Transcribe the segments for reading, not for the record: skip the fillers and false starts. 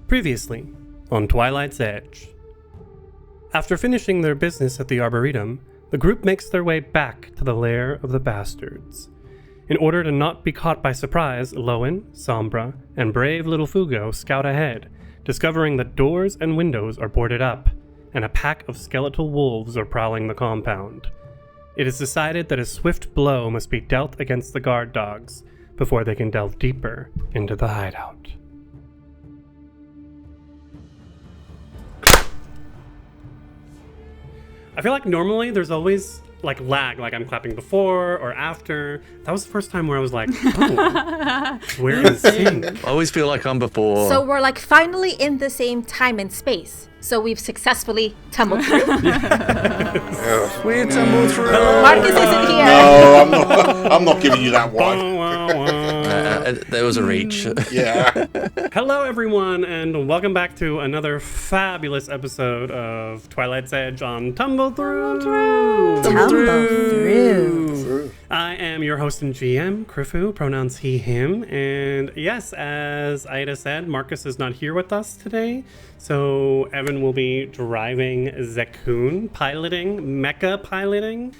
Previously, on Twilight's Edge. After finishing their business at the Arboretum, the group makes their way back to the lair of the Bastards. In order to not be caught by surprise, Lowen, Sombra, and brave little Fugo scout ahead, discovering that doors and windows are boarded up, and a pack of skeletal wolves are prowling the compound. It is decided that a swift blow must be dealt against the guard dogs before they can delve deeper into the hideout. I feel like normally there's always like lag, like I'm clapping before or after. That was the first time where I was like, oh, we're in sync. I always feel like I'm before. So we're like finally in the same time and space. So we've successfully tumbled through. We tumbled through. Marcus isn't here. No, I'm not giving you that one. There was a reach. Yeah. Hello, everyone, and welcome back to another fabulous episode of Twilight's Edge on Tumble Through. Tumble through. I am your host and GM, Krifu, pronouns he, him. And yes, as Ida said, Marcus is not here with us today. So Evan will be driving Zekun, mecha piloting.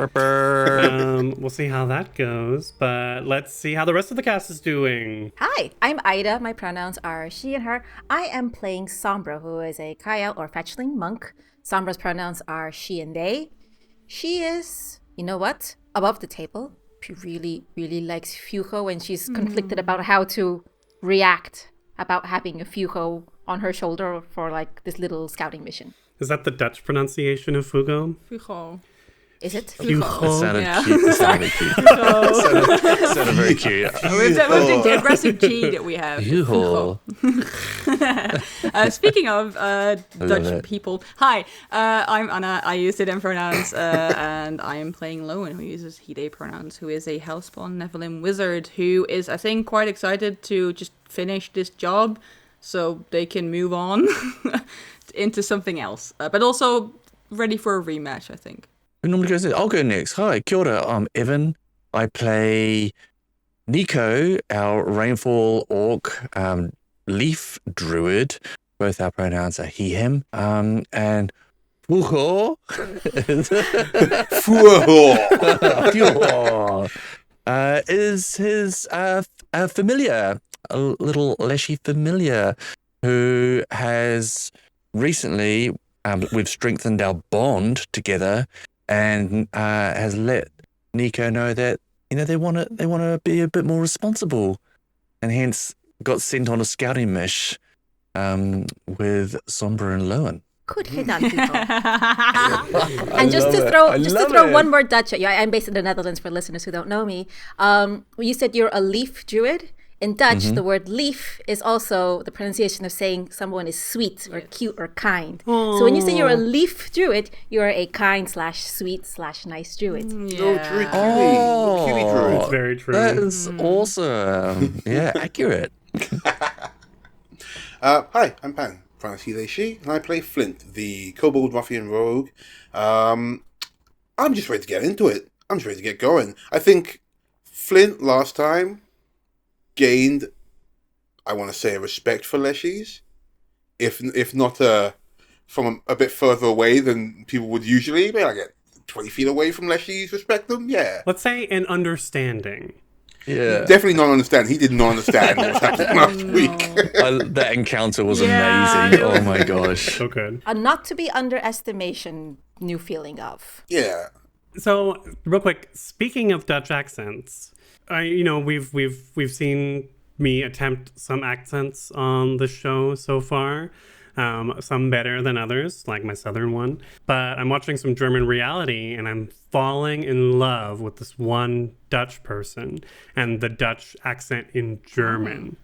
We'll see how that goes, but let's see how the rest of the cast is doing. Hi, I'm Ida. My pronouns are she and her. I am playing Sombra, who is a Kyle or fetchling monk. Sombra's pronouns are she and they. She is, you know what, above the table. She really, really likes Fugo, and she's conflicted about how to react about having a Fugo on her shoulder for like this little scouting mission. Is that the Dutch pronunciation of Fugo? Fugo. Is it? Fugo. It sounded Yeah. cute. It sounded cute. It sounded very cute. With the aggressive G that we have. Fugo. Speaking of it. Dutch people, hi, I'm Anna. I use them pronouns, and I am playing Lowen, who uses he, they pronouns, who is a Hellspawn Nephilim wizard, who is, I think, quite excited to just finish this job so they can move on into something else, but also ready for a rematch, I think. Who normally goes? I'll go next. Hi, kia ora. I'm Evan. I play Nico, our Rainfall Orc Leaf Druid. Both our pronouns are he, him. And Fugo is his familiar, a little leshy familiar, who has recently, we've strengthened our bond together, and has let Nico know that, you know, they want to be a bit more responsible, and hence got sent on a scouting mish with Sombra and Lowen. Good hit on people. And just to throw one more Dutch at you, I'm based in the Netherlands for listeners who don't know me. You said you're a leaf druid. In Dutch, the word leaf is also the pronunciation of saying someone is sweet or cute or kind. So when you say you're a leaf druid, you're a kind / sweet / nice druid. Kiwi druid. It's very true. That is awesome. Yeah, accurate. Hi, I'm Pan, pronouns he, they, she, and I play Flint, the kobold ruffian rogue. I'm just ready to get into it. I'm just ready to get going. I think Flint last time gained, I want to say, a respect for leshies, if not from a bit further away than people would usually. Maybe I get 20 feet away from leshies, respect them, yeah. Let's say an understanding. Yeah. Definitely not understand. He did not understand what was happening last week. That encounter was Yeah. amazing. Oh my gosh. So good. A not to be underestimation new feeling of. Yeah. So, real quick, speaking of Dutch accents, we've seen me attempt some accents on the show so far, some better than others, like my southern one. But I'm watching some German reality, and I'm falling in love with this one Dutch person and the Dutch accent in German.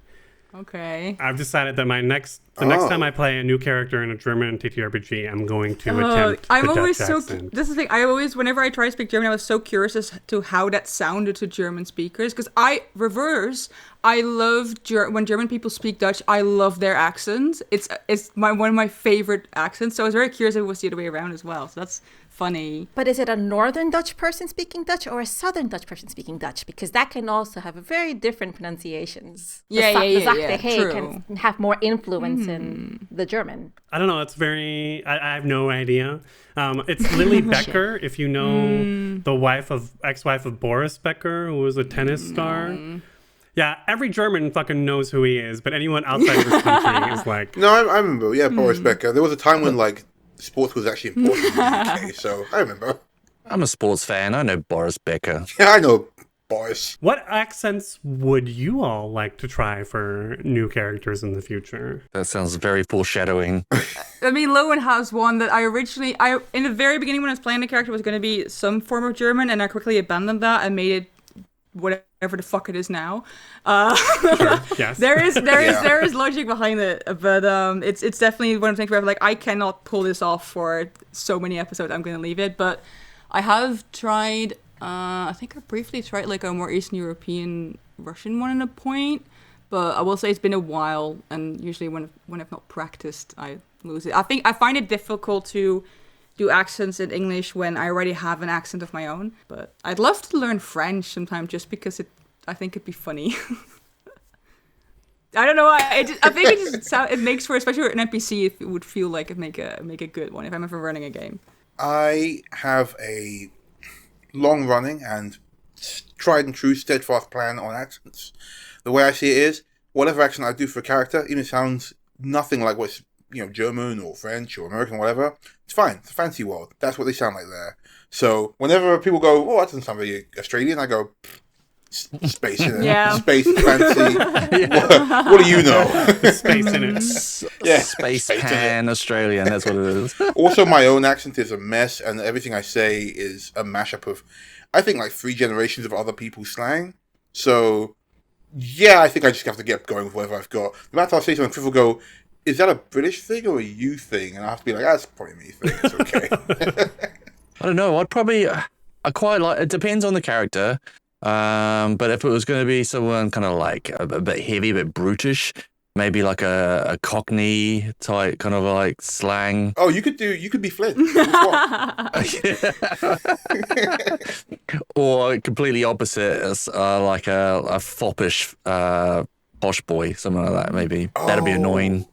Okay. I've decided that next time I play a new character in a German TTRPG, I'm going to attempt I'm the always Dutch so. accent. This is the thing. Whenever I try to speak German, I was so curious as to how that sounded to German speakers. Because I love when German people speak Dutch. I love their accent. It's one of my favorite accents. So I was very curious if it was the other way around as well. So that's funny. But is it a Northern Dutch person speaking Dutch or a Southern Dutch person speaking Dutch? Because that can also have very different pronunciations. The Zachte Hey true. can have more influence in the German. I don't know. It's very. I have no idea. It's Lily Becker, if you know the ex-wife of Boris Becker, who was a tennis star. Yeah, every German fucking knows who he is, but anyone outside of this country is like... No, I remember. Yeah, Boris Becker. There was a time when like sports was actually important in the UK, so I remember. I'm a sports fan. I know Boris Becker. Yeah, I know Boris. What accents would you all like to try for new characters in the future? That sounds very foreshadowing. I mean, Lowen has one that in the very beginning when I was playing the character was going to be some form of German, and I quickly abandoned that and made it whatever the fuck it is now. Sure, yes. There is logic behind it, but it's definitely one of the things where I'm like, I cannot pull this off for so many episodes. I'm going to leave it, but I have tried. I think I briefly tried like a more Eastern European Russian one at a point, but I will say it's been a while, and usually when I've not practiced, I lose it. I think I find it difficult to do accents in English when I already have an accent of my own. But I'd love to learn French sometime just because I think it'd be funny. I don't know. I think it makes for, especially an NPC, if it would feel like it make a good one if I'm ever running a game. I have a long-running and tried and true steadfast plan on accents. The way I see it is, whatever accent I do for a character, even if it sounds nothing like what's German or French or American or whatever, it's fine. It's a fancy world. That's what they sound like there. So whenever people go, oh, that doesn't sound very Australian, I go, space in it. Yeah. Space, fancy. What do you know? Space in it. Yeah. Space pan Australian, that's what it is. Also, my own accent is a mess, and everything I say is a mashup of, I think, like 3 generations of other people's slang. So, yeah, I think I just have to get going with whatever I've got. The matter I'll say something, people go, is that a British thing or a you thing? And I have to be like, that's probably me thing. It's okay. I don't know. I'd probably, I quite like, it depends on the character. But if it was going to be someone kind of like a bit heavy, a bit brutish, maybe like a Cockney type kind of like slang. Oh, you could be Flint. Or completely opposite, as like a foppish posh boy, something like that. Maybe that'd be annoying.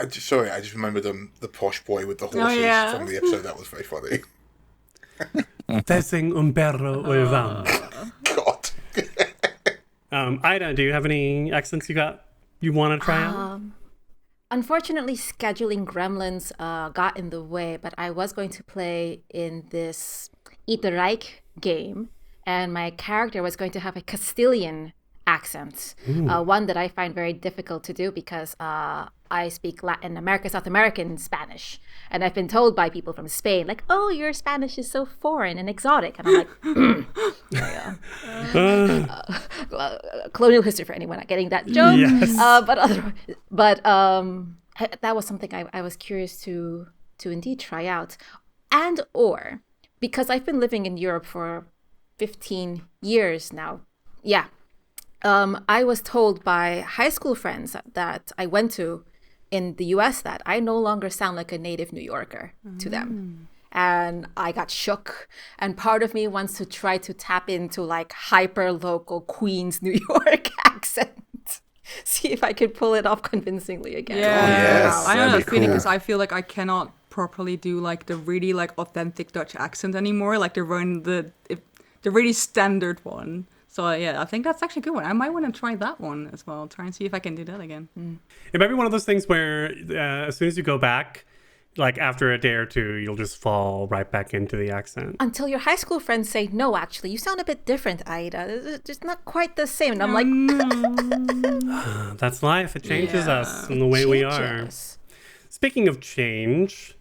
I just remembered the posh boy with the horses from the episode. That was very funny. Testing un perro o van. God. Ida, do you have any accents you want to try out? Unfortunately, scheduling Gremlins got in the way, but I was going to play in this Eat the Reich game, and my character was going to have a Castilian accent, one that I find very difficult to do because I speak Latin America, South American Spanish, and I've been told by people from Spain, like, oh, your Spanish is so foreign and exotic, and I'm like, colonial history for anyone not getting that joke. Yes. But that was something I was curious to indeed try out, and or because I've been living in Europe for 15 years now. Yeah. I was told by high school friends that I went to in the US that I no longer sound like a native New Yorker to them. And I got shook. And part of me wants to try to tap into like hyper local Queens, New York accent. See if I could pull it off convincingly again. Yeah, yes, I know that'd that be feeling cool. because I feel like I cannot properly do like the really like authentic Dutch accent anymore. Like the really standard one. So yeah, I think that's actually a good one. I might want to try that one as well. Try and see if I can do that again. It might be one of those things where as soon as you go back, like after a day or two, you'll just fall right back into the accent. Until your high school friends say, no, actually, you sound a bit different, Aida. It's just not quite the same. And I'm like, That's life. It changes us in the way we are. changes. Speaking of change,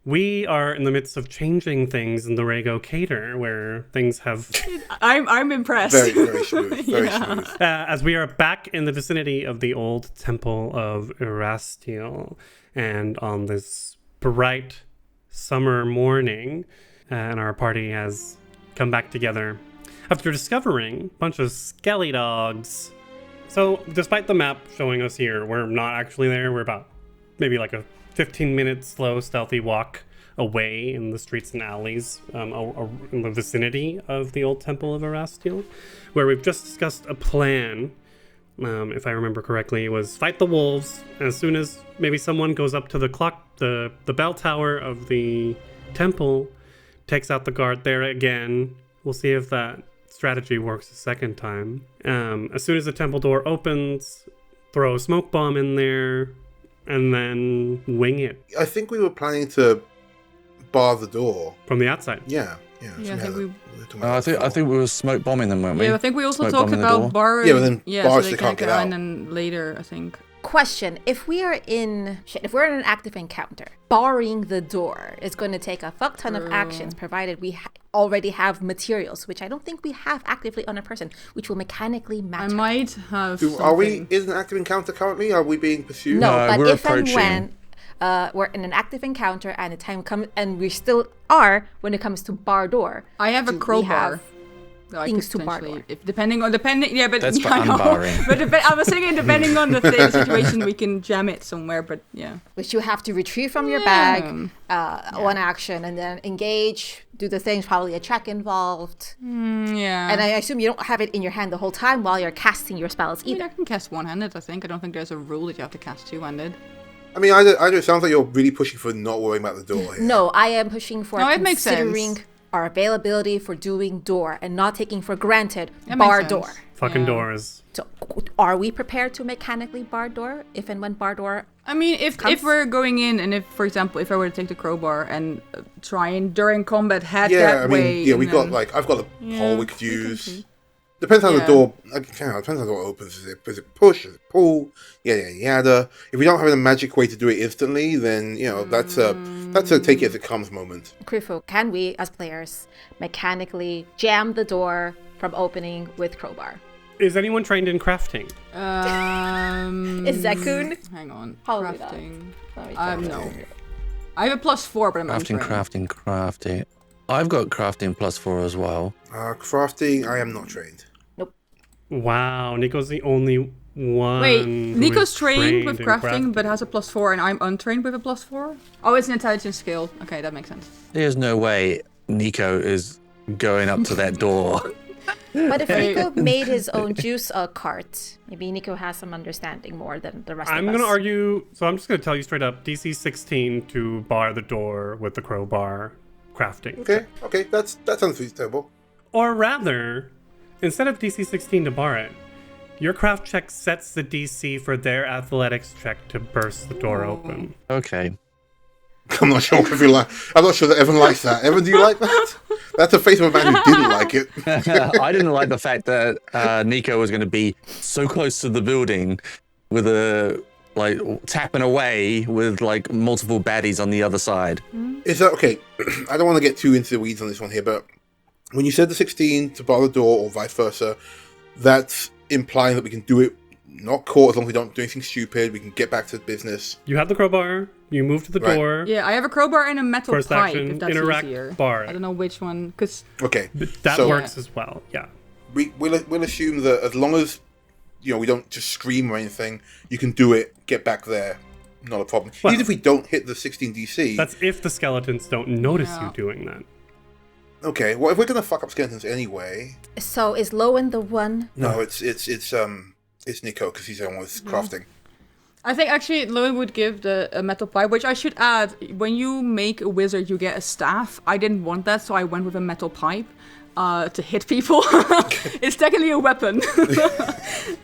we are in the midst of changing things in the Rego Cater, where things have... I'm impressed. Very, very smooth. Very smooth. as we are back in the vicinity of the old Temple of Erastiel, and on this bright summer morning, and our party has come back together after discovering a bunch of skelly dogs. So, despite the map showing us here, we're not actually there. We're about maybe like a 15-minute slow, stealthy walk away in the streets and alleys in the vicinity of the old Temple of Erastiel, where we've just discussed a plan. If I remember correctly, it was fight the wolves. As soon as maybe someone goes up to the bell tower of the temple, takes out the guard there again. We'll see if that strategy works a second time. As soon as the temple door opens, throw a smoke bomb in there, and then wing it I think we were planning to bar the door. from the outside. Yeah. I think we. were talking about I think we were smoke bombing them, weren't we? Yeah, I think we also Smoke talked bombing the door. about bar. Yeah, but then so bars they they can can't get out, out. and then later, I think. Question: if we're in an active encounter, barring the door is going to take a fuck ton of actions, provided we already have materials, which I don't think we have actively on a person, which will mechanically I matter. might have. Are we something. in an active encounter currently? Are we being pursued? No, No, but we're if approaching. and when we're in an active encounter and the time comes, and we still are when it comes to bar door. I have a do we crowbar. have that I things could to bar potentially- door? If depending, yeah, but That's for I know. unbarring. But I was thinking, depending on the situation, we can jam it somewhere. But yeah, Which you have to retrieve from your Yeah. bag, one action, and then engage, do the things, probably a check involved. yeah. And I assume you don't have it in your hand the whole time while you're casting your spells I mean, either. I can cast one-handed. I think. I don't think there's a rule that you have to cast two-handed. I mean, either it sounds like you're really pushing for not worrying about the door here. No, I am pushing for No, it makes considering sense. our availability for doing door and not taking for granted That makes bar sense. door. Fucking Yeah. doors. So, are we prepared to mechanically bar door if and when bar door? I mean, if we're going in, and if, for example, if I were to take the crowbar and try and during combat head Yeah, that I mean, way, yeah, and we've got then- like I've got a Yeah, pole we could we can use. see. Depends how Yeah. the door. Depends how the door opens. Is it push? Is it pull? Yada. If we don't have a magic way to do it instantly, then that's a take it as it comes moment. Krifu, can we, as players, mechanically jam the door from opening with crowbar? Is anyone trained in crafting? Is Zakun? Hang on. Probably not. Crafting. Let me check. No. I have a +4, but I'm untrained. Crafting. I've got crafting +4 as well. Crafting, I am not trained. Wow, Nico's the only one. Wait, who Nico's is trained with in crafting, but has a +4, and I'm untrained with a +4? Oh, it's an intelligence skill. Okay, that makes sense. There's no way Nico is going up to that door. But if Nico made his own juice cart, maybe Nico has some understanding more than the rest I'm of us. going to argue, so I'm just going to tell you straight up, DC 16 to bar the door with the crowbar crafting. Okay, that sounds reasonable. Or rather, instead of DC 16 to bar it, your craft check sets the DC for their athletics check to burst the door open. Okay. I'm not sure if you like. I'm not sure that Evan likes that. Evan, do you like that? That's the face of a man who didn't like it. I didn't like the fact that Nico was going to be so close to the building with tapping away with multiple baddies on the other side. Is that okay? I don't want to get too into the weeds on this one here, but when you said the 16 to bar the door or vice versa, that's implying that we can do it not caught as long as we don't do anything stupid. We can get back to business. You have the crowbar, you move to the Right. door. Yeah, I have a crowbar and a metal First pipe, action, if that's interact, easier. bar it. I don't know which one, because... Okay, But that So- works as well, yeah. we'll assume that as long as we don't just scream or anything, you can do it. Get back there, not a problem. Well- Even if we don't hit the 16 DC. That's if the skeletons don't notice Yeah. you doing that. Okay. Well, if we're gonna fuck up skeletons anyway, So is Lowen the one? no, it's Nico because he's the one with crafting. I think actually Lowen would give a metal pipe, which I should add, when you make a wizard, you get a staff. I didn't want that, so I went with a metal pipe to hit people. It's technically a weapon.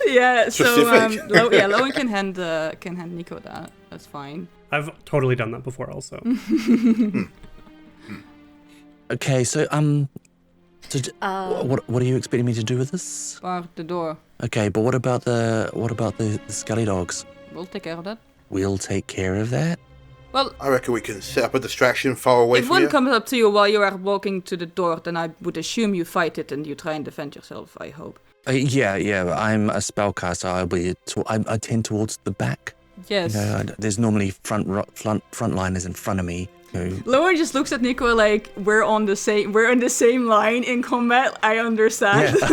Yeah, so Specific. Lowen can hand Nico that. That's fine. I've totally done that before also. Okay, so what are you expecting me to do with this? Bar the door. Okay, but what about the skelly dogs? We'll take care of that. We'll take care of that. Well, I reckon we can set up a distraction far away if from one you. comes up to you while you are walking to the door, then I would assume you fight it and you try and defend yourself, I hope. Yeah. But I'm a spellcaster. I tend towards the back. Yes. There's normally frontliners in front of me. Lowen just looks at Nico like we're on the same line in combat. I understand. Yeah,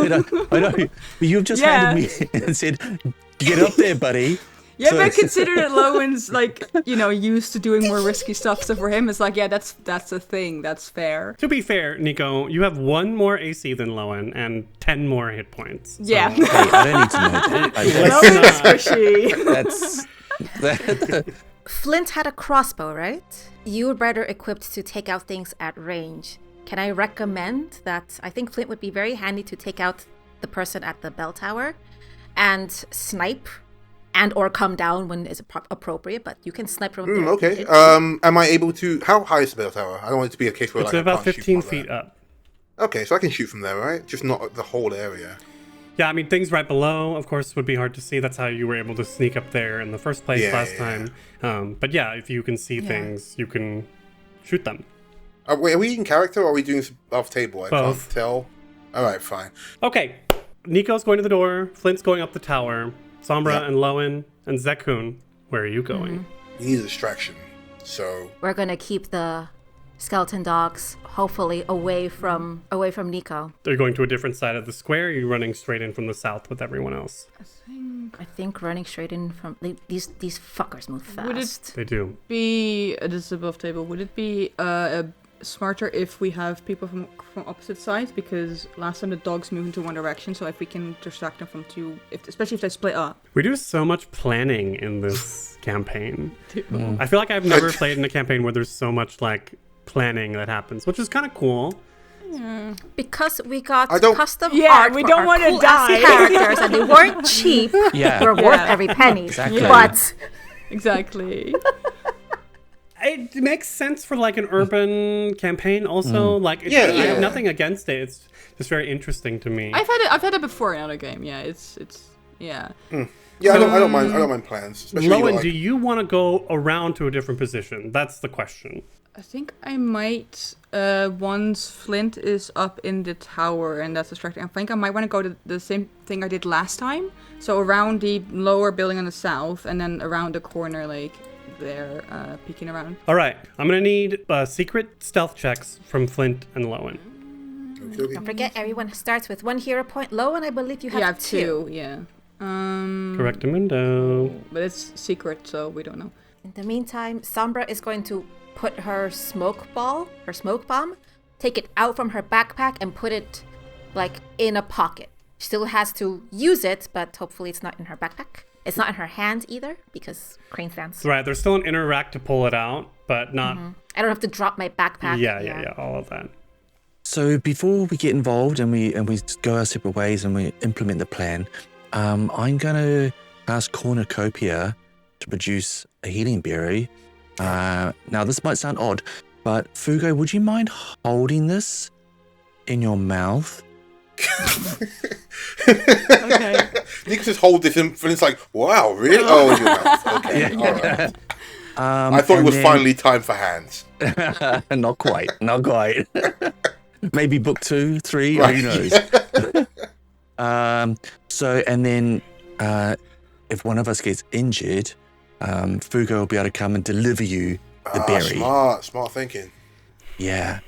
I know. But you've just handed me and said, "Get up there, buddy." Yeah, but consider that Lowen's used to doing more risky stuff. So for him, it's like, yeah, that's a thing. That's fair. To be fair, Nico, you have 1 more AC than Lowen and 10 more hit points. So. Yeah. Hey, I don't need to know that. Lowen's squishy. That's Flint had a crossbow, right? You were better equipped to take out things at range. Can I recommend that? I think Flint would be very handy to take out the person at the bell tower and snipe and or come down when it's appropriate, but you can snipe from there. Okay. Am I able to... How high is the bell tower? I don't want it to be a case where It's I about can't shoot 15 from feet there. up. Okay, so I can shoot from there, right? Just not the whole area. Yeah, I mean, things right below, of course, would be hard to see. That's how you were able to sneak up there in the first place last time. But yeah, if you can see things, you can shoot them. Wait, are we in character or are we doing this off table? I Both. can't tell. All right, fine. Okay, Nico's going to the door, Flint's going up the tower, Sombra and Lowen and Zekun, where are you going? We need a distraction. So We're gonna keep the skeleton dogs hopefully away from Nico. Are you going to a different side of the square, or are you running straight in from the south with everyone else? I think running straight in from these fuckers move fast. Would it They do. be this is above table? Would it be smarter if we have people from opposite sides? Because last time the dogs moved into one direction, so if we can distract them from two, especially if they split up. We do so much planning in this campaign. I feel like I've never played in a campaign where there's so much planning that happens, which is kind of cool. Because we got I don't- custom Yeah, art we for don't our wanna cool ass die. characters, and they weren't cheap. Yeah. We're worth every penny. Exactly. But Exactly. It makes sense for an urban campaign also. I have nothing against it. It's just very interesting to me. I've had it before in another game. Yeah, it's yeah. yeah, I don't mind plans. Especially Lowen, do you want to go around to a different position? That's the question. I think I might once Flint is up in the tower and that's distracting. I think I might want to go to the same thing I did last time. So around the lower building on the south and then around the corner there, peeking around. All right, I'm gonna need secret stealth checks from Flint and Lowen. don't forget, everyone starts with 1 hero point. Lowen, I believe you have two. Yeah. Correctamundo. But it's secret, so we don't know. In the meantime, Sombra is going to put her smoke bomb, take it out from her backpack and put it in a pocket. She still has to use it, but hopefully it's not in her backpack. It's not in her hands either, because crane stands. Right, there's still an inner rack to pull it out, but not... I don't have to drop my backpack. Yeah, all of that. So before we get involved and we go our separate ways and we implement the plan, I'm going to ask Cornucopia to produce a healing berry. Now, this might sound odd, but Fugo, would you mind holding this in your mouth? Okay. You can just hold this and it's like, wow, really? Oh, in your mouth. Okay, all right. I thought it was finally time for hands. Not quite. Maybe book 2, 3, Right, who knows? And then if one of us gets injured, Fugo will be able to come and deliver you the berry. Smart thinking. Yeah.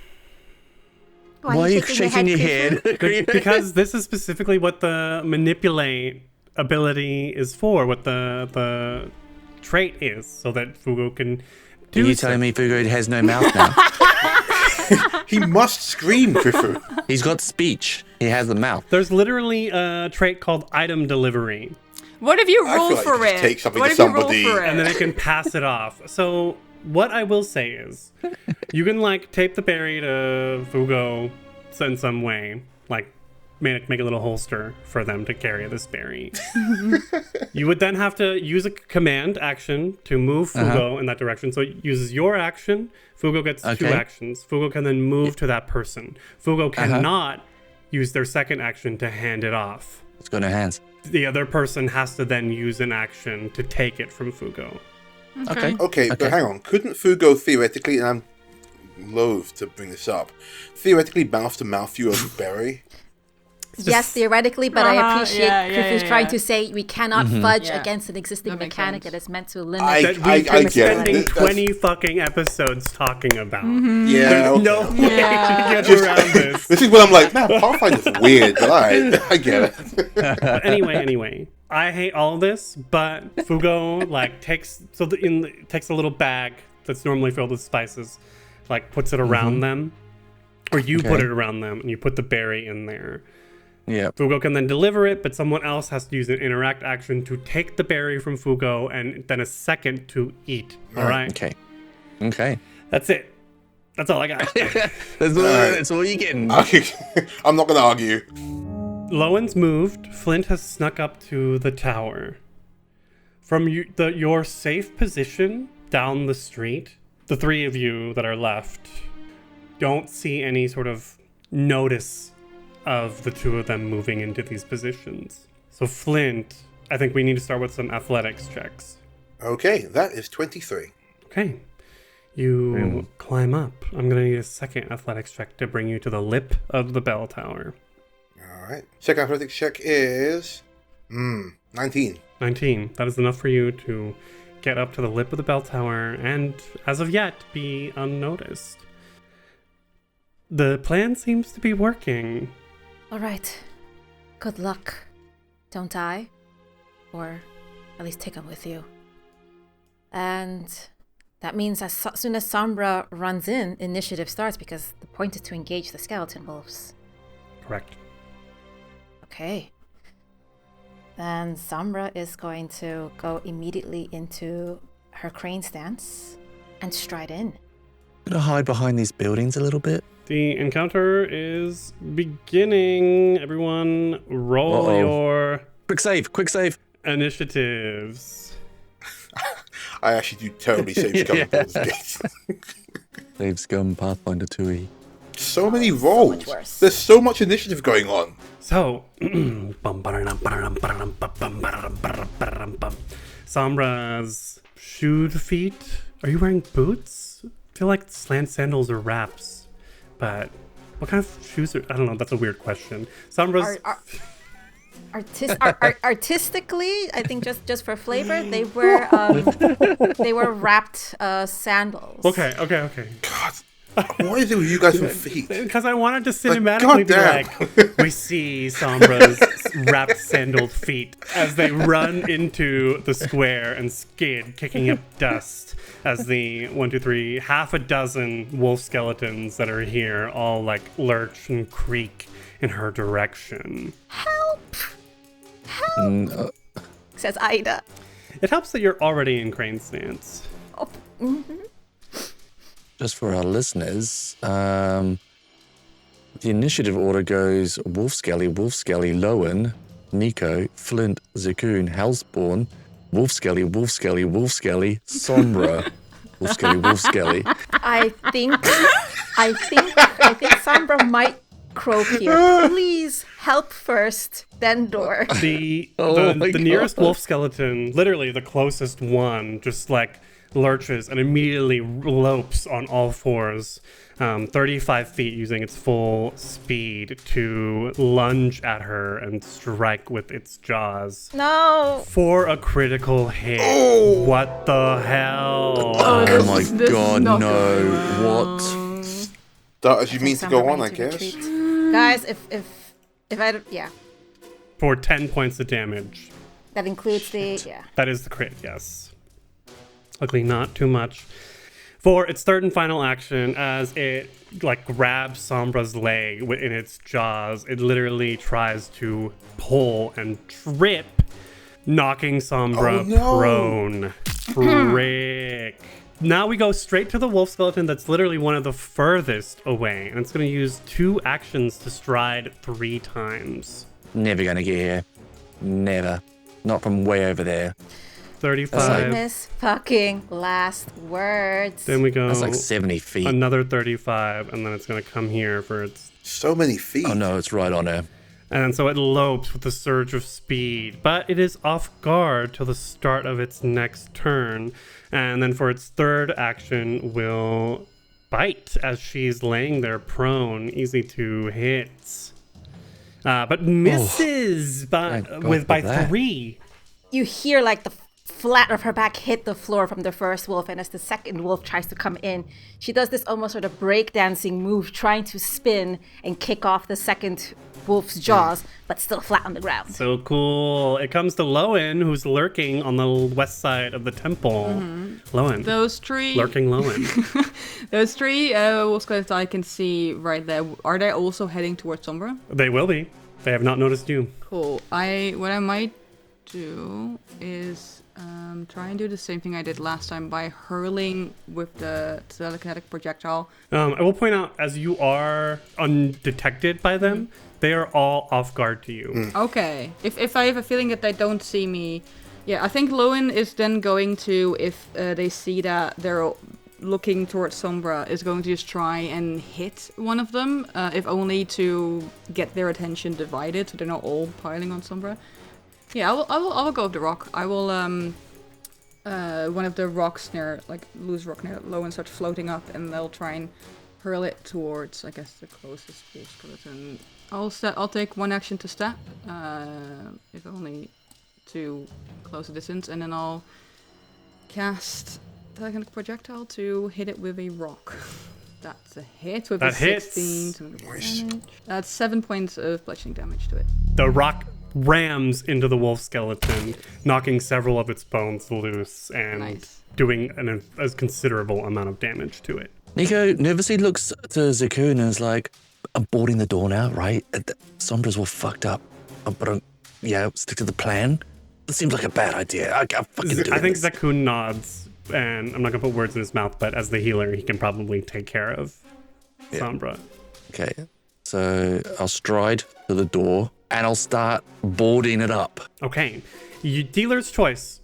Why are you shaking your head? Because this is specifically what the manipulate ability is for, what the trait is, so that Fugo can do Are you telling me Fugo has no mouth now? He must scream, Griffin. He's got speech. He has a mouth. There's literally a trait called item delivery, What if you I roll feel like for you just it? take something What to if you roll somebody for it? and then it can pass it off. So what I will say is, you can tape the berry to Fugo in some way, make a little holster for them to carry this berry. You would then have to use a command action to move Fugo in that direction. So it uses your action. Fugo gets 2 actions. Fugo can then move to that person. Fugo cannot use their second action to hand it off. It's got no hands. The other person has to then use an action to take it from Fugo. Okay, but hang on. Couldn't Fugo theoretically, and I'm loath to bring this up, theoretically mouth to mouth you a berry? Yes, theoretically, but I appreciate Griffith's trying yeah. to say we cannot fudge Yeah. against an existing That makes mechanic sense. that is meant to limit. That we've I been get spending it. 20 fucking episodes talking about. Yeah, There's okay. no way Yeah. to get around this. This is when I'm like, man, Pathfinder's weird, but I get it. But anyway, I hate all of this, but Fugo takes a little bag that's normally filled with spices, puts it around them, or you put it around them, and you put the berry in there. Yeah. Fugo can then deliver it, but someone else has to use an interact action to take the berry from Fugo, and then a second to eat. All right. Okay. That's it. That's all I got. That's all you're getting. I'm not going to argue. Lowen's moved. Flint has snuck up to the tower. From your safe position down the street, the three of you that are left don't see any sort of notice of the two of them moving into these positions. So Flint, I think we need to start with some athletics checks. Okay, that is 23. Okay. You climb up. I'm going to need a second athletics check to bring you to the lip of the bell tower. All right. Second athletics check is 19. 19. That is enough for you to get up to the lip of the bell tower and, as of yet, be unnoticed. The plan seems to be working. All right. Good luck. Don't die. Or at least take them with you. And that means as soon as Sombra runs in, initiative starts because the point is to engage the skeleton wolves. Correct. Okay. Then Sombra is going to go immediately into her crane stance and stride in. Gonna hide behind these buildings a little bit. The encounter is beginning. Everyone, roll your quick save initiatives. I actually do terribly save scum this game. Save scum, Pathfinder 2e. So many rolls. much worse. There's so much initiative going on. So, Sombra's shoed feet. Are you wearing boots? I feel like slant sandals or wraps. But what kind of shoes are... I don't know, that's a weird question. Sombra's... Artistically, I think just for flavor, they were wrapped sandals. Okay. God, what is it with you guys with feet? Because I wanted to cinematically be like, we see Sombra's wrapped sandaled feet as they run into the square and skid, kicking up dust as the 1, 2, 3, half a dozen wolf skeletons that are here all lurch and creak in her direction. Help! Says Ida. It helps that you're already in crane stance. Oh, mm-hmm. Just for our listeners, the initiative order goes Wolfskelly, Lowen, Nico, Flint, Zakoon, Hellspawn, Wolfskelly, Sombra. Wolfskelly. I think Sombra might croak here. Please help first, then door. The God. nearest wolf skeleton, literally the closest one, just lurches and immediately lopes on all fours, 35 feet, using its full speed to lunge at her and strike with its jaws. No. For a critical hit. Oh. What the hell? Oh my God, no. What? As you mean to go on, I guess. Guys, if I, yeah. For 10 points of damage. That includes That is the crit, yes. Luckily not too much. For its third and final action, as it grabs Sombra's leg in its jaws, it literally tries to pull and trip, knocking Sombra prone. Frick. Now we go straight to the wolf skeleton that's literally one of the furthest away, and it's going to use 2 actions to stride 3 times. Never gonna get here. Never. Not from way over there. 35. Famous fucking last words. Then we go... That's 70 feet. Another 35, and then it's going to come here for its... So many feet. Oh no, it's right on her. And so it lopes with a surge of speed, but it is off guard till the start of its next turn. And then for its third action, will bite as she's laying there prone, easy to hit. But misses by 3. You hear the flat of her back hit the floor from the first wolf, and as the second wolf tries to come in, she does this almost sort of breakdancing move, trying to spin and kick off the second wolf's jaws, but still flat on the ground. So cool. It comes to Lowen, who's lurking on the west side of the temple. Lowen. Those three Lurking Lowen. Those three wolf skeletons I can see right there. Are they also heading towards Sombra? They will be. They have not noticed you. Cool. What I might do is try and do the same thing I did last time by hurling with the telekinetic projectile. I will point out, as you are undetected by them, they are all off guard to you. Okay. If I have a feeling that they don't see me, yeah, I think Lowen is then going to, if they see that they're looking towards Sombra, is going to just try and hit one of them, if only to get their attention divided, so they're not all piling on Sombra. Yeah, I will go with the rock. I will one of the rocks near, like loose rock near Lowen starts floating up, and they'll try and hurl it towards, I guess, the closest wolf skeleton. I'll take one action to step, if only to close the distance, and then I'll cast telekinetic projectile to hit it with a rock. That's a hit with a 16. Nice. That's 7 points of bludgeoning damage to it. The rock rams into the wolf skeleton, knocking several of its bones loose and doing a considerable amount of damage to it. Nico nervously looks to Zakun and is like, I'm boarding the door now, right? Sombra's all fucked up. But stick to the plan. It seems like a bad idea. I think Zakun nods, and I'm not going to put words in his mouth, but as the healer, he can probably take care of Sombra. Okay, so I'll stride to the door, and I'll start boarding it up. Okay, dealer's choice.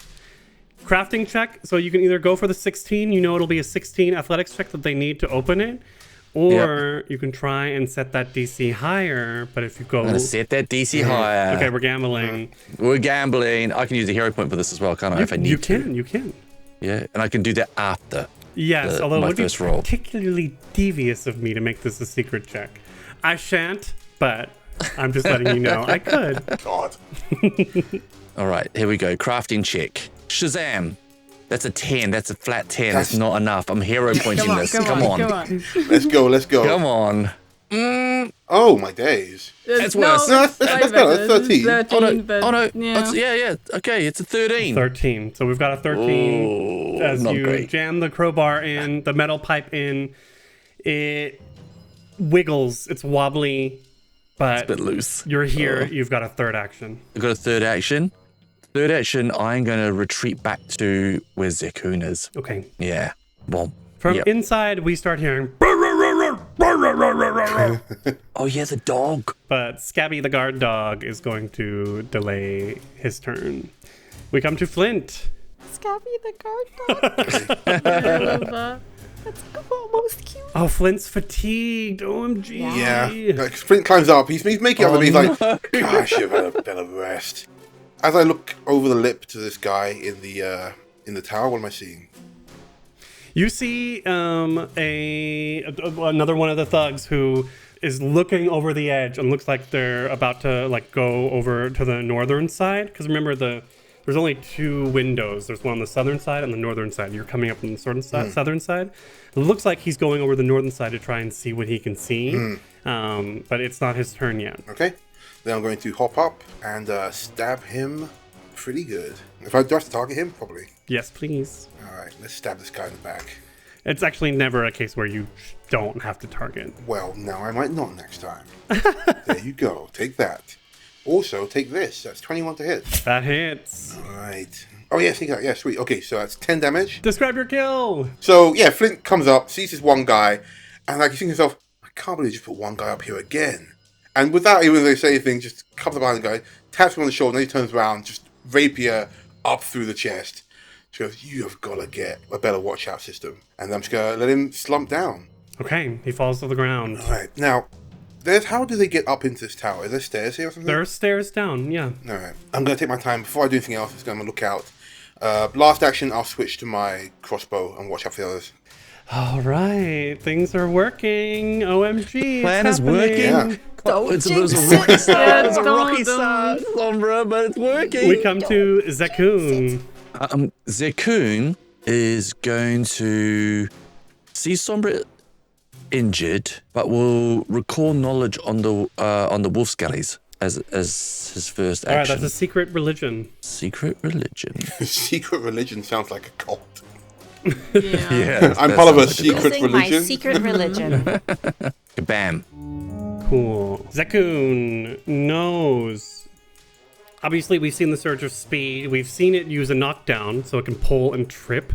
Crafting check, so you can either go for the 16, it'll be a 16 athletics check that they need to open it, or you can try and set that DC higher, but if you go... I'm going to set that DC higher. Okay, we're gambling. We're gambling. I can use a hero point for this as well, can't I, if I need to? You can. Yeah, and I can do that after. Yes, although it would be roll. particularly devious of me to make this a secret check. I shan't, but I'm just letting you know I could. God. All right, here we go. Crafting check. Shazam. That's a 10. That's a flat 10. That's not enough. I'm hero pointing this. Come on. Let's go. Come on. Oh, my days. It's worse. No, that's better. 13. 13, but Yeah. Okay, it's a 13. 13. So we've got a 13 as not you great. jam the crowbar in, the metal pipe in. It wiggles. It's wobbly, but It's a bit loose. you're here. You've got a third action. I've got a third action. Third action, I'm going to retreat back to where Zekun is. Okay. Yeah. Well, From inside, we start hearing... oh, yeah, the dog. But Scabby the guard dog is going to delay his turn. We come to Flint. Scabby the guard dog. I love that. That's almost cute. Oh, Flint's fatigued. OMG. Yeah. Like, Flint climbs up. He's making up, and he's like, gosh, you've had a better rest. As I look over the lip to this guy in the tower, what am I seeing? You see another one of the thugs who is looking over the edge and looks like they're about to go over to the northern side. Because remember, there's only two windows. There's one on the southern side and the northern side. You're coming up from the southern side. It looks like he's going over the northern side to try and see what he can see. But it's not his turn yet. Okay. Then I'm going to hop up and stab him pretty good. If I do have to target him, probably. Yes, please. All right, let's stab this guy in the back. It's actually never a case where you don't have to target. Well, now I might not next time. There you go. Take that. Also, take this. That's 21 to hit. That hits. All right. Oh, yeah, see that. Yeah, sweet. Okay, so that's 10 damage. Describe your kill. So, yeah, Flint comes up, sees this one guy, and you think to himself, I can't believe they just put one guy up here again. And without even they say anything, just comes up behind the guy, taps him on the shoulder, and then he turns around, just rapier up through the chest. She goes, you have got to get a better watch out system. And I'm just going to let him slump down. Okay, he falls to the ground. All right. Now, how do they get up into this tower? Is there stairs here or something? There are stairs down, yeah. All right. I'm going to take my time. Before I do anything else, I'm going to look out. Last action, I'll switch to my crossbow and watch out for the others. All right, things are working. OMG, Plan it's is working. happening. Yeah. It's a rocky start. It's a rocky start, Sombra, but it's working. We come to Zekun. Zekun is going to see Sombra injured, but will recall knowledge on the wolf skellies as his first action. All right, that's a secret religion. Secret religion. Secret religion sounds like a cult. Yeah. I'm that part of a sounds like secret Using my religion. secret religion. Bam. Cool. Zekun knows. Obviously, we've seen the Surge of Speed. We've seen it use a knockdown, so it can pull and trip.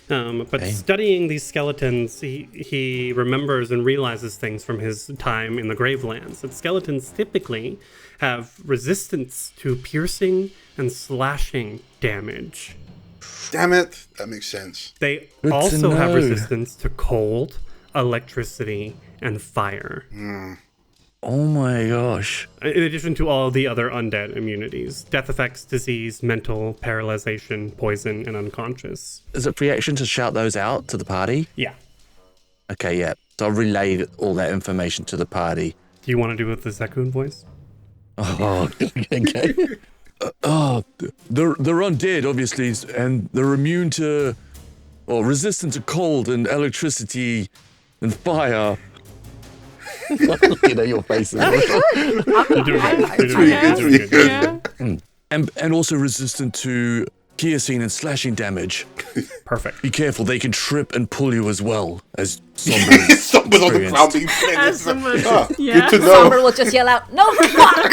But studying these skeletons, he remembers and realizes things from his time in the Gravelands. That skeletons typically have resistance to piercing and slashing damage. Damn it. That makes sense. They Good to also have know. resistance to cold, electricity, and fire. Oh my gosh. In addition to all the other undead immunities. Death effects, disease, mental, paralyzation, poison, and unconscious. Is it free action to shout those out to the party? Yeah. Okay, yeah. So I'll relay all that information to the party. Do you want to do it with the Zekun voice? Oh, okay. They're undead, obviously, and they're immune to, or resistant to cold and electricity and fire. You know your faces. You're doing it. You're doing it. It's really good. Yeah. And also resistant to piercing and slashing damage. Perfect. Be careful, they can trip and pull you as well as zombies. Someone on the ground being As someone- Good to know. Sombra will just yell out, "No fuck!"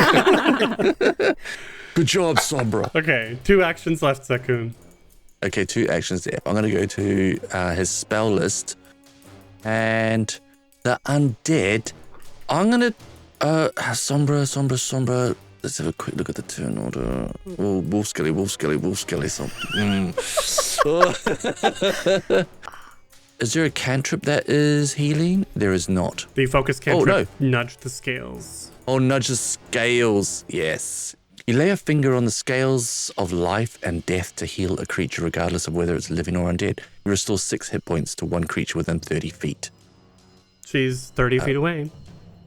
Good job, Sombra. Okay, 2 actions left, Zekun. Okay, 2 actions there. I'm going to go to his spell list. And the undead, I'm going to... Sombra. Let's have a quick look at the turn order. Oh, wolf skelly. Is there a cantrip that is healing? There is not. The focus cantrip nudge the scales. Oh, nudge the scales. Yes. You lay a finger on the scales of life and death to heal a creature regardless of whether it's living or undead. You restore 6 hit points to one creature within 30 feet. She's 30 feet away.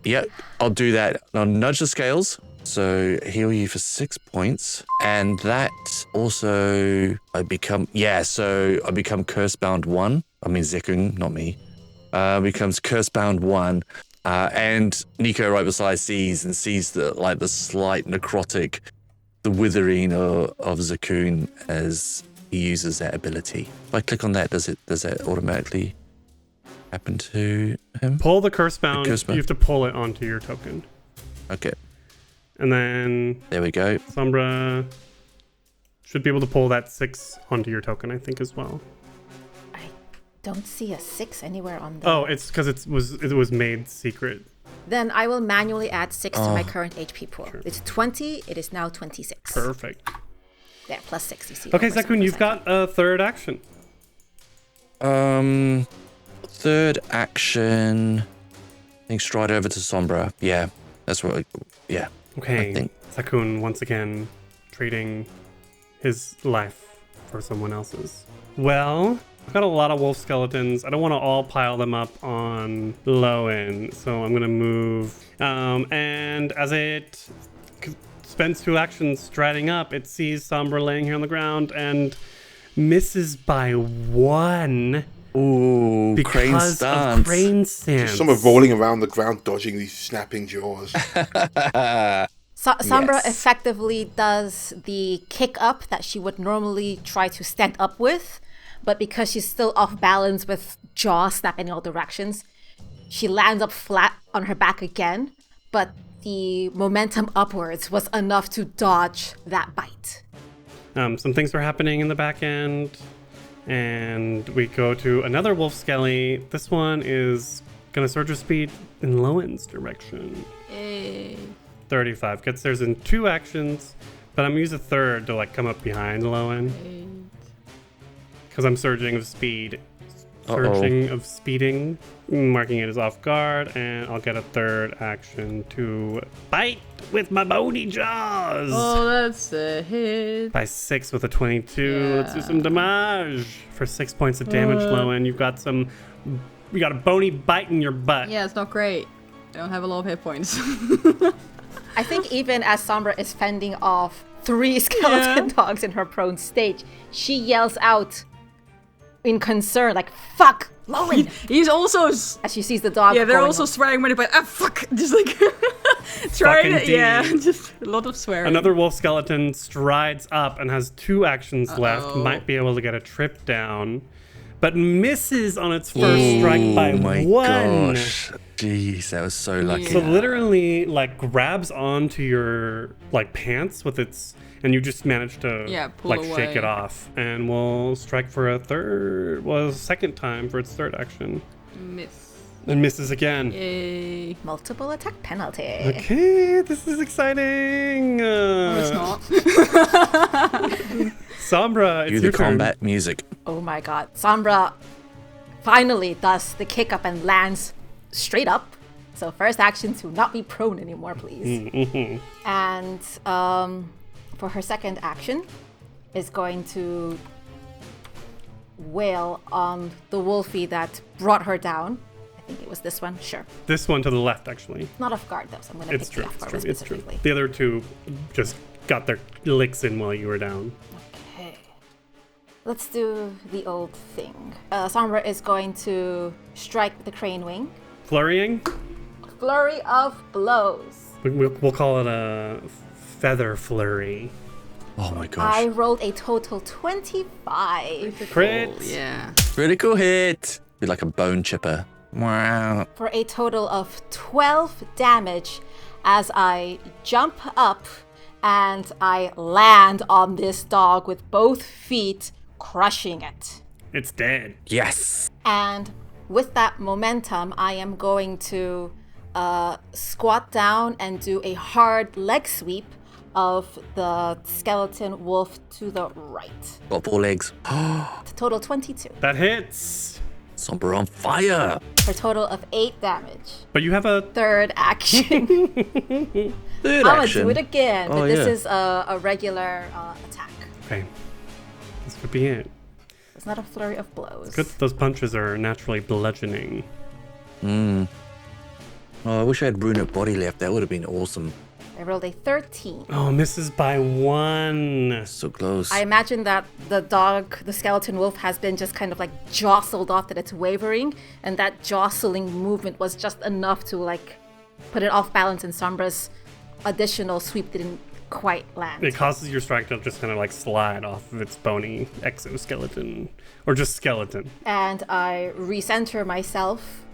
Yeah, I'll do that. I'll nudge the scales. So heal you for 6 points. And that also, I become Cursebound 1. I mean, Zekun, not me. Becomes Cursebound 1. And Nico right beside sees the slight necrotic, the withering of Zekun as he uses that ability. If I click on that, does that automatically happen to him? Pull the Cursebound. The Cursebound. You have to pull it onto your token. Okay, And then there we go. Sombra should be able to pull that 6 onto your token, I think, as well. I don't see a 6 anywhere on the... Oh, it's because it was made secret. Then I will manually add 6 to my current HP pool. Sure. It's 20. It is now 26. Perfect. There, plus 6, you see. Okay, over Zekun, you've 6%. got a third action. Third action. I think stride over to Sombra. Yeah, that's what. I Okay, think. Zekun once again trading his life for someone else's. Well, I've got a lot of wolf skeletons. I don't want to all pile them up on Lowen, so I'm going to move. And as it spends 2 actions striding up, it sees Sombra laying here on the ground and misses by 1 Ooh, crane because of stance. crane stance. Someone rolling around the ground, dodging these snapping jaws. Sombra Yes. effectively does the kick up that she would normally try to stand up with, but because she's still off balance with jaws snapping in all directions, she lands up flat on her back again, but the momentum upwards was enough to dodge that bite. Some things are happening in the back end, and we go to another wolf skelly. This one is gonna surge her speed in Lowen's direction. Yay. 35 gets theirs in 2 actions, but I'm gonna use a third to come up behind Lowen because I'm surging of speed. Surging of speeding, marking it as off guard, and I'll get a third action to bite with my bony jaws. Oh, that's a hit. By 6 with a 22. Let's do some damage for 6 points of damage, Lowen. You got a bony bite in your butt. Yeah, it's not great. I don't have a lot of hit points. I think even as Sombra is fending off 3 skeleton dogs in her prone stage, she yells out, in concern, like, fuck, Lowen! He's also... As she sees the dog Yeah, they're going also on. swearing when they're like, fuck! Just like... trying Fucking to... Yeah, D. just a lot of swearing. Another wolf skeleton strides up and has 2 actions left. Uh-oh. Might be able to get a trip down, but misses on its first strike by Oh my 1. gosh. Jeez, that was so lucky. So literally, like, grabs onto your like pants with its, and you just manage to pull like shake away. it off, and will strike for a second time for its third action, Miss. and misses again. Yay. Multiple attack penalty. Okay, this is exciting. No, it's not. Sombra, it's Cue your the turn. combat music. Oh my god. Sombra finally does the kick up and lands straight up. So first action to not be prone anymore, please. And for her second action is going to wail on the wolfie that brought her down. I think it was this one. Sure. This one to the left, actually. Not off guard though, so I'm going to It's pick true. the off It's guard true. one It's true. specifically. The other 2 just got their licks in while you were down. Okay. Let's do the old thing. Sombra is going to strike the crane wing. Flurrying. Flurry of blows. We'll call it a feather flurry. Oh my gosh. I rolled a total 25 Crit. Yeah. Critical hit. Be like a bone chipper. Wow. for a total of 12 damage as I jump up and I land on this dog with both feet, crushing it. It's dead. Yes. And with that momentum, I am going to squat down and do a hard leg sweep of the skeleton wolf to the right. Got 4 legs. Total 22 That hits. Somber on fire. for a total of 8 damage. But you have a Third action. Third I'm gonna action. do it again, but Oh, this yeah. is a regular attack. okay. This could be it. It's not a flurry of blows. Good that those punches are naturally bludgeoning. Oh, I wish I had runic body left. That would have been awesome. I rolled a 13. Oh, misses by 1. So close. I imagine that the skeleton wolf, has been just kind of like jostled off, that it's wavering, and that jostling movement was just enough to like put it off balance, and Sombra's additional sweep didn't quite land. It causes your strike to just kind of like slide off of its bony exoskeleton, or just skeleton. And I recenter myself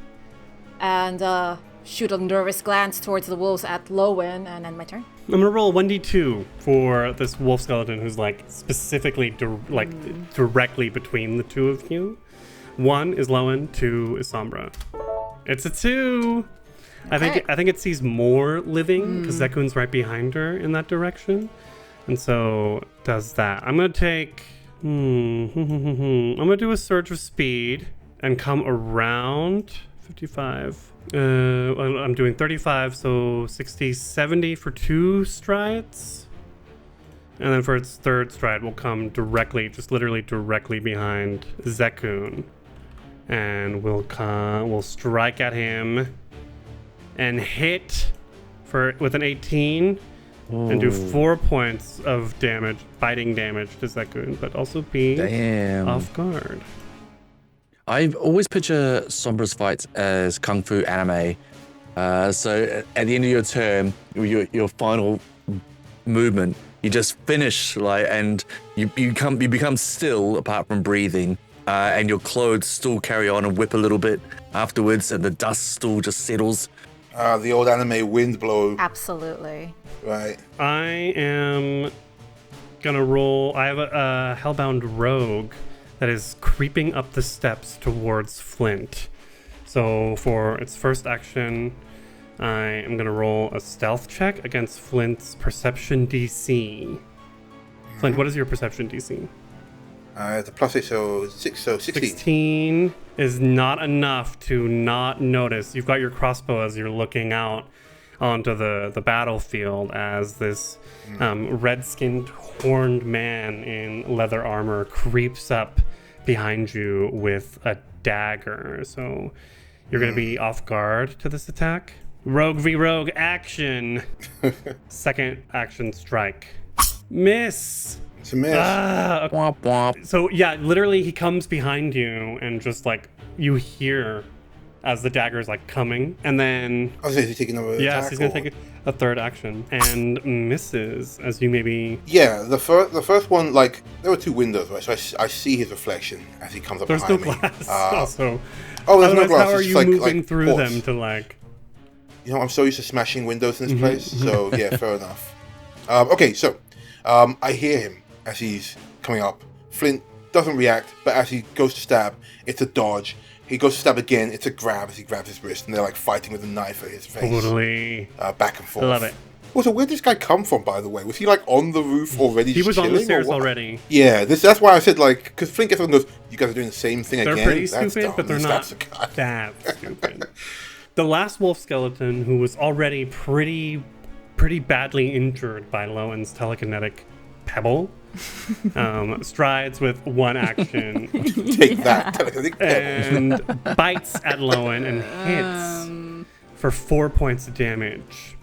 and shoot a nervous glance towards the wolves at Lowen, and end my turn. I'm gonna roll 1d2 for this wolf skeleton who's like specifically directly between the two of you. 1 is Lowen, 2 is Sombra. It's a 2. I think it sees more living because Zekun's right behind her in that direction, and so does that. I'm gonna take. I'm gonna do a surge of speed and come around 55. I'm doing 35, so 60, 70 for 2 strides. And then for its third stride, we'll come directly, just literally directly behind Zekun. And we'll strike at him and hit with an 18 and do 4 points of damage, biting damage to Zekun, but also be Damn. off guard. I always picture Sombra's fights as kung fu anime. So at the end of your turn, your final movement, you just finish and you become still apart from breathing, and your clothes still carry on and whip a little bit afterwards, and the dust still just settles. The old anime wind blow, Absolutely. right? I am gonna roll. I have a Hellbound Rogue that is creeping up the steps towards Flint. So for its first action, I am gonna roll a stealth check against Flint's perception DC. Flint, what is your perception DC? It's a +8, so 16. 16 is not enough to not notice. You've got your crossbow as you're looking out onto the battlefield as this red-skinned, horned man in leather armor creeps up behind you with a dagger. So you're going to be off guard to this attack. Rogue v rogue action. Second action strike. Miss. It's a miss. Ah, Womp womp. so yeah, literally he comes behind you and just like you hear as the dagger is like coming, and then I was going to take another yes, attack. he's gonna or- take a third action and misses as you maybe. Yeah, the first one, like, there were two windows, right? So I see his reflection as he comes up There's no behind me. glass. Also, Oh, there's no otherwise, glass. how are it's you just moving like through ports. them to like? You know, I'm so used to smashing windows in this place, so yeah, fair enough. Okay, so I hear him as he's coming up. Flint doesn't react, but as he goes to stab, it's a dodge. He goes to stab again, it's a grab as he grabs his wrist, and they're like fighting with a knife at his face. Totally. Back and forth. Love it. Also, where did this guy come from, by the way? Was he like on the roof already? He just was on the chilling, or stairs what? already. Yeah, that's why I said, like, because Flint gets up and goes, you guys are doing the same thing They're again? pretty That's stupid, dumb. but they're not That's the guy. that stupid. The last wolf skeleton, who was already pretty badly injured by Lowen's telekinetic pebble, strides with one action Take that. Telekinetic pebble. and bites at Lowen and hits for 4 points of damage.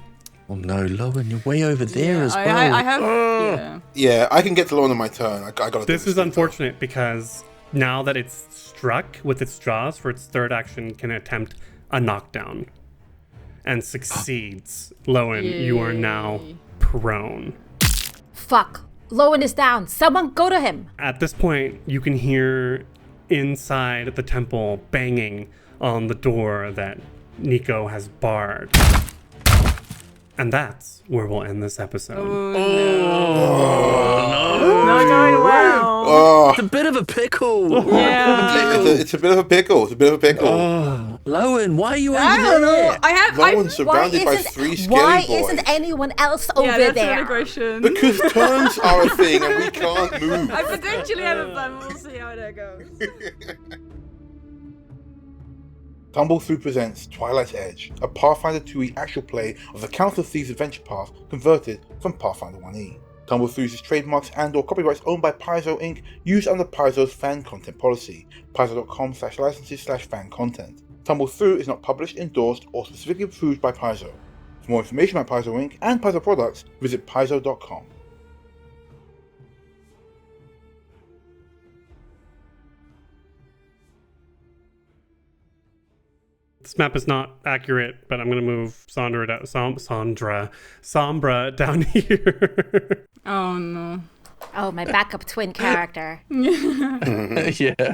Oh no, Lowen, you're way over there as well. I have. Yeah. Yeah, I can get to Lorne on my turn. I gotta do This is thing, unfortunate because now that it's struck with its jaws for its third action, can attempt a knockdown and succeeds. Lowen, you are now prone. Fuck. Lowen is down. Someone go to him. At this point, you can hear inside the temple banging on the door that Nico has barred. And that's where we'll end this episode. Not going well. Oh, It's a bit of a pickle. Yeah. it's a bit of a pickle. It's a bit of a pickle. Oh, Lowen, why are you I over don't know. there? I have. Lowen's surrounded by three why skelly boys. isn't anyone else over Yeah, that's there? an aggression. Because turns are a thing and we can't move. I potentially have a plan. We'll see how that goes. Tumble Through presents Twilight's Edge, a Pathfinder 2e actual play of the Council of Thieves adventure path converted from Pathfinder 1e. Tumble Through uses trademarks and/or copyrights owned by Paizo Inc. used under Paizo's fan content policy, paizo.com/licenses/fan content. Tumble Through is not published, endorsed, or specifically approved by Paizo. For more information about Paizo Inc. and Paizo products, visit paizo.com. This map is not accurate, but I'm going to move Sombra down here. Oh no. Oh, my backup twin character. Yeah.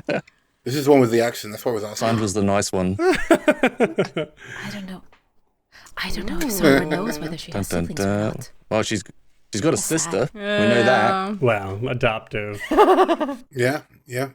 This is the one with the accent, that's what I was asking. Sandra's the nice one. I don't know. I don't know if someone knows whether she has Dun, dun, siblings or dun. not. Well, she's got a That's sad. sister. We know that. Well, adoptive. Yeah, yeah.